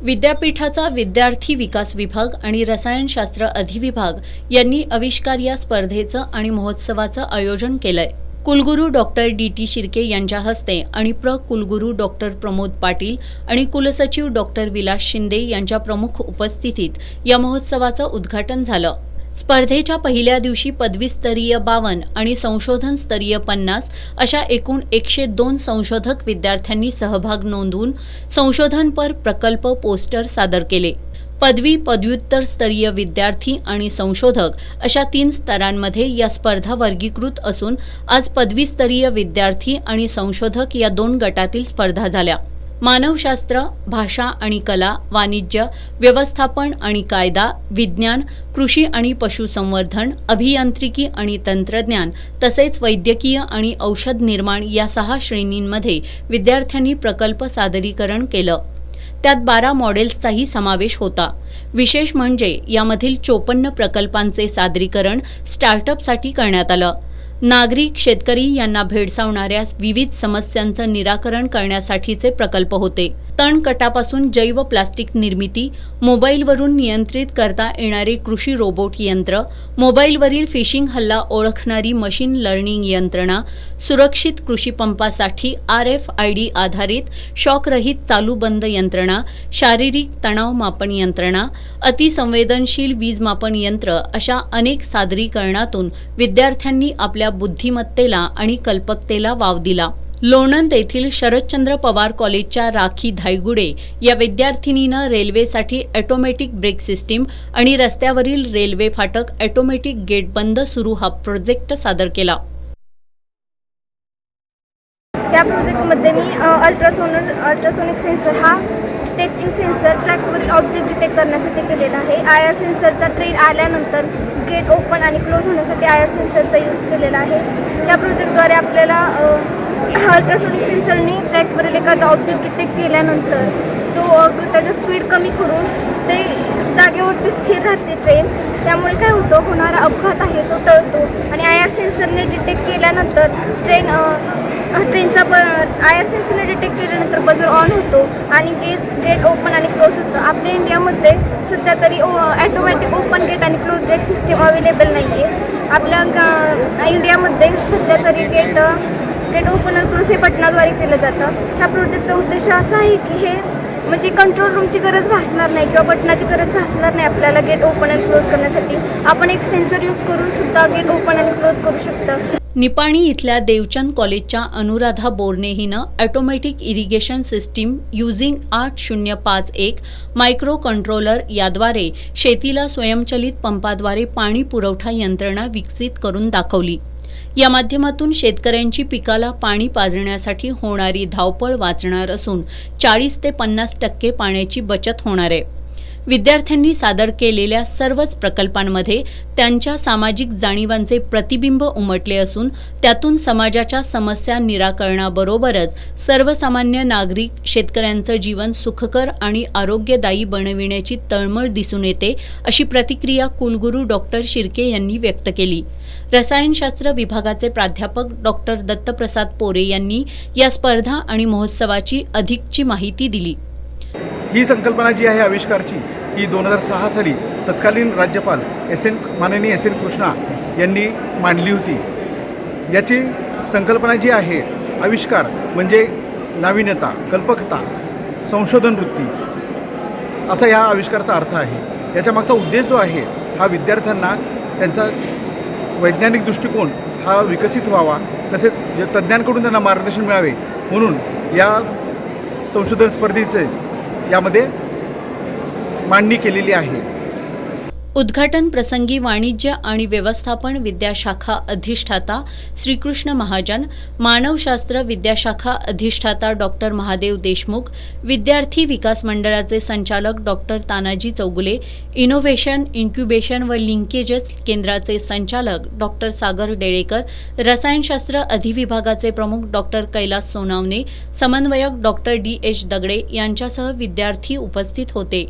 विद्यापीठाचा विद्यार्थी विकास विभाग आणि रसायनशास्त्र अधिविभाग यांनी आविष्कार या स्पर्धेचं आणि महोत्सवाचं आयोजन केलंय। कुलगुरू डॉक्टर डी.टी. शिर्के यांच्या हस्ते आणि कुलगुरू डॉक्टर प्रमोद पाटील आणि कुलसचिव डॉक्टर विलास शिंदे यांच्या प्रमुख उपस्थितीत या महोत्सवाचं उद्घाटन झालं। स्पर्धेच्या पहिल्या दिवशी पदवीस्तरीय 52 आणि संशोधन स्तरीय 50 अशा एकूण 102 संशोधक विद्यार्थ्यांनी सहभाग नोंदवून संशोधनपर प्रकल्प पोस्टर सादर केले। पदवी पदव्युत्तर स्तरीय विद्यार्थी आणि संशोधक अशा 3 स्तरांमध्ये या स्पर्धा वर्गीकृत असून आज पदवीस्तरीय विद्यार्थी आणि संशोधक या 2 गटातील स्पर्धा झाल्या। मानवशास्त्र, भाषा आणि कला, वाणिज्य, व्यवस्थापन आणि कायदा, विज्ञान, कृषी आणि पशुसंवर्धन, अभियांत्रिकी आणि तंत्रज्ञान तसेच वैद्यकीय आणि औषध निर्माण या 6 श्रेणींमध्ये विद्यार्थ्यांनी प्रकल्प सादरीकरण केलं। त्यात 12 मॉडेल्सचाही समावेश होता। विशेष म्हणजे यामधील 54 प्रकल्पांचे सादरीकरण स्टार्टअपसाठी करण्यात आलं। नागरिक, शेतकरी यांना भेडसावणाऱ्या विविध समस्यांचं निराकरण करण्यासाठीचे प्रकल्प होते। तणकटापासून जैव प्लास्टिक निर्मिती, मोबाईलवरून नियंत्रित करता येणारे कृषी रोबोट यंत्र, मोबाईलवरील फिशिंग हल्ला ओळखणारी मशीन लर्निंग यंत्रणा, सुरक्षित कृषी पंपासाठी RFID आधारित शॉकरहित चालू बंद यंत्रणा, शारीरिक तणाव मापन यंत्रणा, अतिसंवेदनशील वीज मापन यंत्र अशा अनेक सादरीकरणातून विद्यार्थ्यांनी आपल्या बुद्धिमत्तेला आणि कल्पकतेला वाव दिला। लोणंद येथील शरदचंद्र पवार कॉलेजच्या राखी धायगुडे या विद्यार्थिनीनं रेल्वेसाठी ऑटोमॅटिक ब्रेक सिस्टीम आणि रस्त्यावरील रेल्वे फाटक ऑटोमॅटिक गेट बंद सुरू हा प्रोजेक्ट सादर केला। या प्रोजेक्टमध्ये मी अल्ट्रासोनिक सेन्सर हा डिटेक्टिंग सेन्सर ट्रॅकवरील ऑब्जेक्ट डिटेक्ट करण्यासाठी केलेला आहे। IR सेन्सरचा ट्रेन आल्यानंतर गेट ओपन आणि क्लोज होण्यासाठी IR सेन्सरचा यूज केलेला आहे। या प्रोजेक्टद्वारे आपल्याला अल्ट्रासोनिक सेन्सरने ट्रॅकवरील एखादा ऑब्जेक्ट डिटेक्ट केल्यानंतर त्याचा स्पीड कमी करून ते जागेवरती स्थिर राहते ट्रेन। त्यामुळे काय होतं, होणारा अपघात आहे तो टळतो आणि IR सेन्सरने डिटेक्ट केल्यानंतर ट्रेनचा IR सेन्सरने डिटेक्ट केल्यानंतर बजर ऑन होतो आणि गेट ओपन आणि क्लोज होतं। आपल्या इंडियामध्ये सध्या तरी ऑटोमॅटिक ओपन गेट आणि क्लोज गेट सिस्टीम अवेलेबल नाही आहे। आपल्या इंडियामध्ये सध्या तरी गेट ओपन आणि क्लोज हे बटनाद्वारे केलं जातं। ह्या प्रोजेक्टचा उद्देश असा आहे की हे म्हणजे कंट्रोल रूमची गरज भासणार नाही किंवा बटनाची गरज भासणार नाही। आपल्याला गेट ओपन आणि क्लोज करण्यासाठी आपण एक सेन्सर यूज करून सुद्धा गेट ओपन आणि क्लोज करू शकतो। निपाणी इथल्या देवचंद कॉलेजच्या अनुराधा बोरणे हिनं automatic irrigation system using 8051 micro controller याद्वारे शेतीला स्वयंचलित पंपाद्वारे पाणी पुरवठा यंत्रणा विकसित करून दाखवली। या माध्यमातून शेतकऱ्यांची पिकाला पाणी पाजण्यासाठी होणारी धावपळ वाचणार असून 40 ते 50% पाण्याची बचत होणार आहे। विद्यार्थ्यांनी सादर केलेल्या सर्वच प्रकल्पांमध्ये त्यांच्या सामाजिक जाणीवांचे प्रतिबिंब उमटले असून त्यातून समाजाच्या समस्या निराकरणाबरोबरच सर्वसामान्य नागरिक शेतकऱ्यांचं जीवन सुखकर आणि आरोग्यदायी बनविण्याची तळमळ दिसून येते, अशी प्रतिक्रिया कुलगुरू डॉक्टर शिर्के यांनी व्यक्त केली। रसायनशास्त्र विभागाचे प्राध्यापक डॉक्टर दत्तप्रसाद पोरे यांनी या स्पर्धा आणि महोत्सवाची अधिकची माहिती दिली। ही संकल्पना जी आहे आविष्कारची ही 2006 साली तत्कालीन राज्यपाल माननीय एस एन कृष्णा यांनी मांडली होती। याची संकल्पना जी आहे, आविष्कार म्हणजे नाविन्यता, कल्पकता, संशोधन वृत्ती असा या आविष्काराचा अर्थ आहे। याच्या मागचा उद्देश जो आहे हा विद्यार्थ्यांना त्यांचा वैज्ञानिक दृष्टिकोन हा विकसित व्हावा, तसेच तज्ज्ञांकडून त्यांना मार्गदर्शन मिळावे म्हणून या संशोधन स्पर्धेचे यामध्ये मांडणी केलेली आहे। उद्घाटन प्रसंगी वाणिज्य आणि व्यवस्थापन विद्याशाखा अधिष्ठाता श्रीकृष्ण महाजन, मानवशास्त्र विद्याशाखा अधिष्ठाता डॉक्टर महादेव देशमुख, विद्यार्थी विकास मंडळाचे संचालक doctor Tanaji Chougule, innovation, incubation व लिंकेजेस केंद्राचे संचालक डॉक्टर सागर डेळेकर, रसायनशास्त्र अधिविभागाचे प्रमुख डॉक्टर कैलास सोनावणे, समन्वयक डॉक्टर DH दगडे यांच्यासह विद्यार्थी उपस्थित होते।